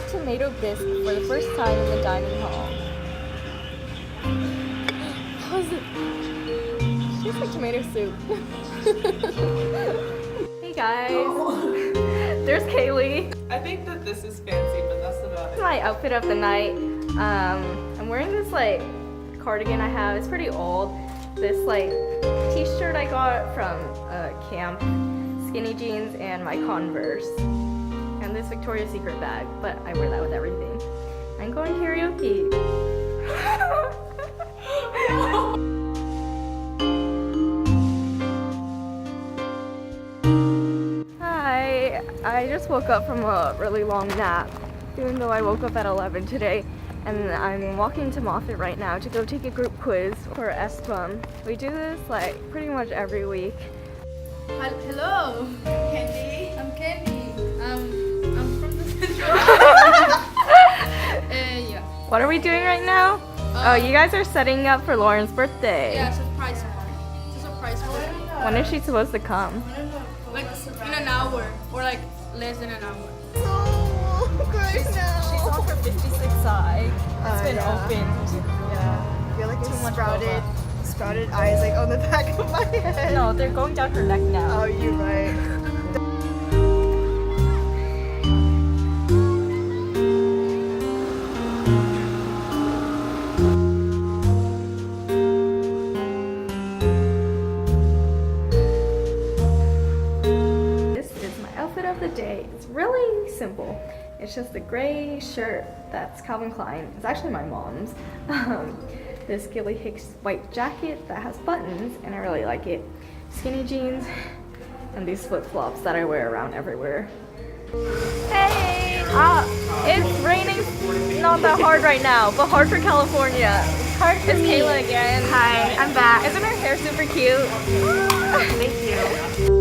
tomato bisque for the first time in the dining hall. How is it? Tastes like tomato soup. Hey guys, there's Kaylee. I think that this is fancy, but that's about it. My outfit of the night. I'm wearing this like cardigan I have. It's pretty old. This like t-shirt I got from camp, skinny jeans, and my Converse. And this Victoria's Secret bag, but I wear that with everything. I'm going karaoke. Hi, I just woke up from a really long nap, even though I woke up at 11 today. And I'm walking to Moffat right now to go take a group quiz for SBUM. We do this like pretty much every week. Hello, Candy. I'm Candy. I'm from the Central. Yeah. What are we doing right now? Oh, you guys are setting up for Lauren's birthday. Yeah, surprise party. It's a surprise party. When is she supposed to come? Like in an hour or like less than an hour. She's on her 56i. It's been opened. Yeah, I feel like too much sprouted eyes like on the back of my head. No, they're going down her neck now. Oh, you're right. This is my outfit of the day. It's really simple. It's just a gray shirt that's Calvin Klein. It's actually my mom's. This Gilly Hicks white jacket that has buttons, and I really like it. Skinny jeans, and these flip-flops that I wear around everywhere. Hey! It's raining not that hard right now, but hard for California. Hard for me. It's Kayla again. Hi, I'm back. Isn't her hair super cute? Thank you.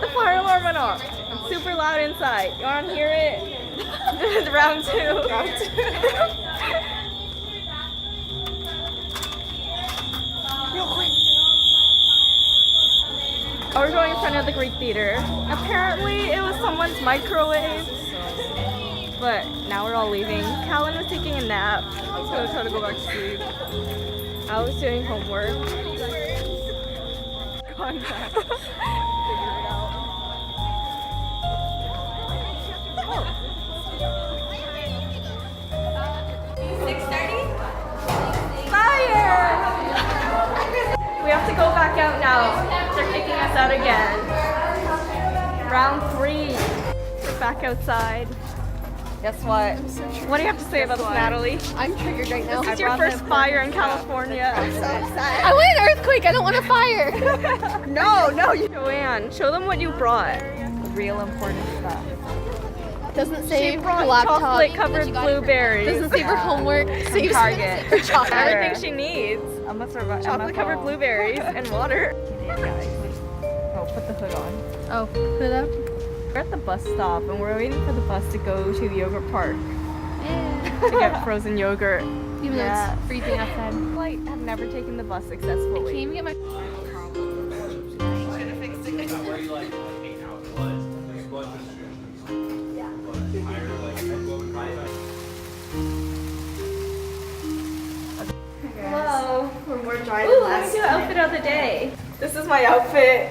The fire alarm went off. It's super loud inside. You want to hear it? It's round two. Round two. Real quick. We're going in front of the Greek Theater. Apparently it was someone's microwave. But now we're all leaving. Callan was taking a nap. He's going to try to go back to sleep. I was doing homework. Going back. We have to go back out now. They're kicking us out again. Round 3. We're back outside. Guess what? What do you have to say about this, Natalie? I'm triggered right now. This is your first fire in California. I'm so upset. I want an earthquake. I don't want a fire. No. Joanne, show them what you brought. Real important stuff. Doesn't She save brought her laptop. chocolate-covered blueberries. Doesn't save her homework. Saves Target. her chocolate. Everything she needs. Chocolate-covered blueberries and water. Oh, put the hood on. Oh, put it up. We're at the bus stop and we're waiting for the bus to go to the yogurt park to get frozen yogurt. Even though it's freezing outside. Like, I've never taken the bus successfully. Can you even get my... Hello. We're more dry Ooh, than let's last do the outfit of the day. This is my outfit.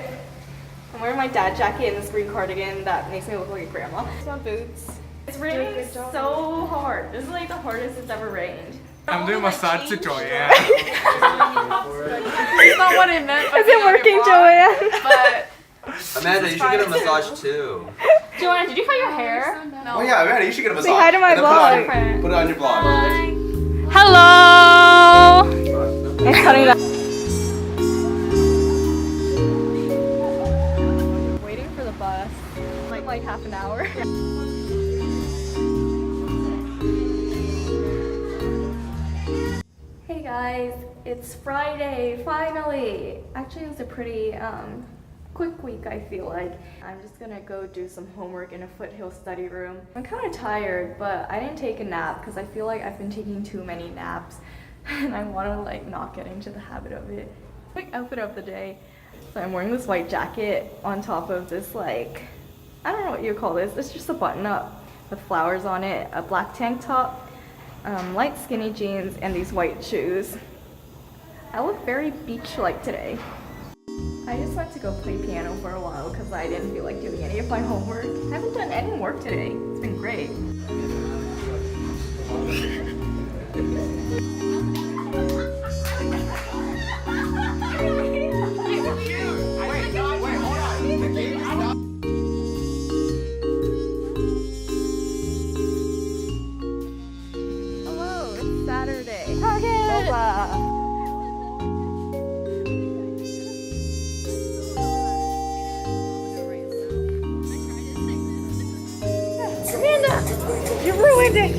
I'm wearing my dad jacket and this green cardigan that makes me look like a grandma. It's my boots. It's raining so hard. This is like the hardest it's ever rained. I'm doing massage to Joanne. That's not what it meant. Is it working, Joanne? But Amanda, you should get a massage too. Joanne, did you cut your hair? Oh yeah, Amanda, you should get a massage. Say hi to my And then vlog. Put it on your vlog. Hello! I'm cutting that. half an hour. Hey guys, it's Friday, finally! Actually, it was a pretty quick week, I feel like. I'm just gonna go do some homework in a foothill study room. I'm kind of tired, but I didn't take a nap because I feel like I've been taking too many naps and I want to like not get into the habit of it. Quick outfit of the day. So I'm wearing this white jacket on top of this like, I don't know what you call this. It's just a button up with flowers on it, a black tank top, light skinny jeans, and these white shoes. I look very beach-like today. I just went to go play piano for a while because I didn't feel like doing any of my homework. I haven't done any work today. It's been great. Hello, it's Saturday. Target! Amanda, you ruined it!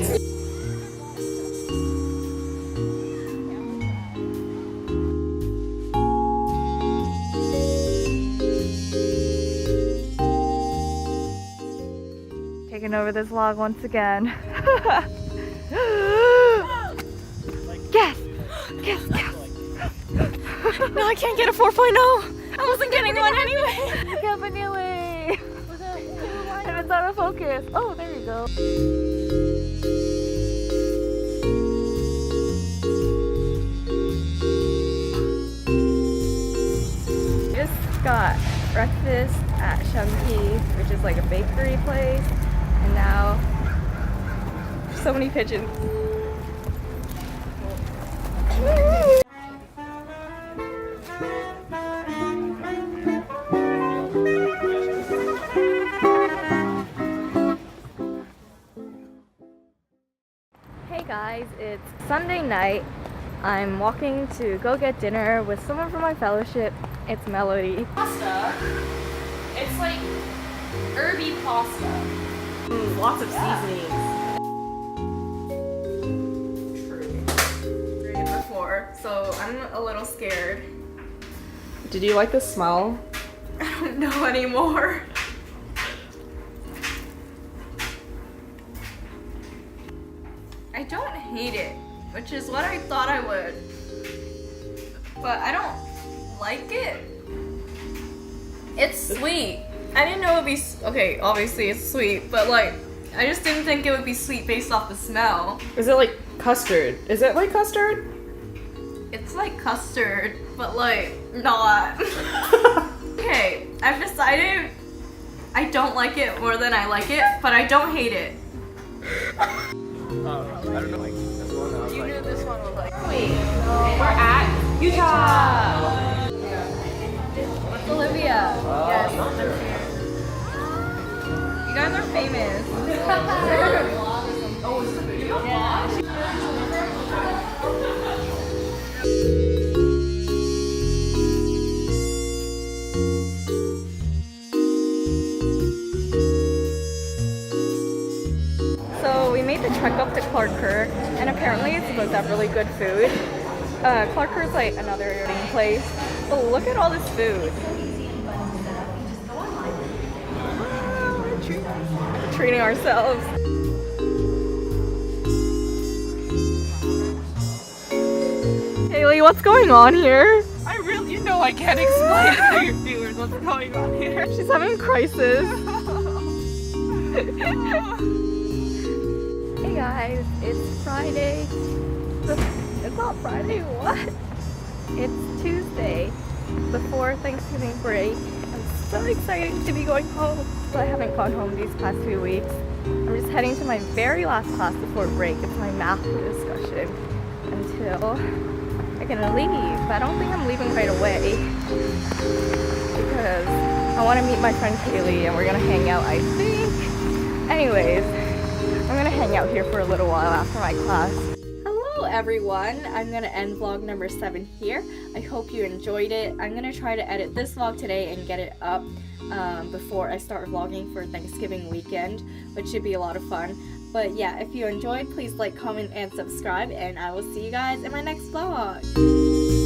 Taking over this vlog once again. Yes! Yes, yes! No, I can't get a 4.0! I wasn't getting one anyway! Campanile! And it's out of focus. Oh, there you go. Just got breakfast at Shumki, which is like a bakery place. And now, so many pigeons. Hey guys, it's Sunday night. I'm walking to go get dinner with someone from my fellowship. It's Melody. Pasta. It's like herby pasta. Lots of seasonings. True. 3 and 4, so I'm a little scared. Did you like the smell? I don't know anymore. I don't hate it, which is what I thought I would. But I don't like it. It's sweet. I didn't know it would be, okay, obviously it's sweet, but like, I just didn't think it would be sweet based off the smell. Is it like custard? Is it like custard? It's like custard, but like, not. Okay, I've decided I don't like it more than I like it, but I don't hate it. I don't know. You knew this one was like, We're at Utah. what's Olivia? Yes. You guys are famous. So we made the trek up to Clarker, and apparently it's supposed to have really good food. Clarker's like another eating place, but look at all this food. We're treating ourselves. Kaylee, what's going on here? I really, you know I can't explain to your viewers what's going on here. She's having a crisis. Hey guys, it's Friday. It's not Friday, what? It's Tuesday before Thanksgiving break. I'm so excited to be going home, but I haven't gone home these past few weeks. I'm just heading to my very last class before break. It's my math discussion until I'm gonna leave. I don't think I'm leaving right away because I want to meet my friend Kaylee and we're gonna hang out, I think. Anyways, I'm gonna hang out here for a little while after my class. Hello everyone, I'm gonna end vlog number 7 here. I hope you enjoyed it. I'm gonna try to edit this vlog today and get it up before I start vlogging for Thanksgiving weekend, which should be a lot of fun. But yeah, if you enjoyed, please like, comment, and subscribe, and I will see you guys in my next vlog.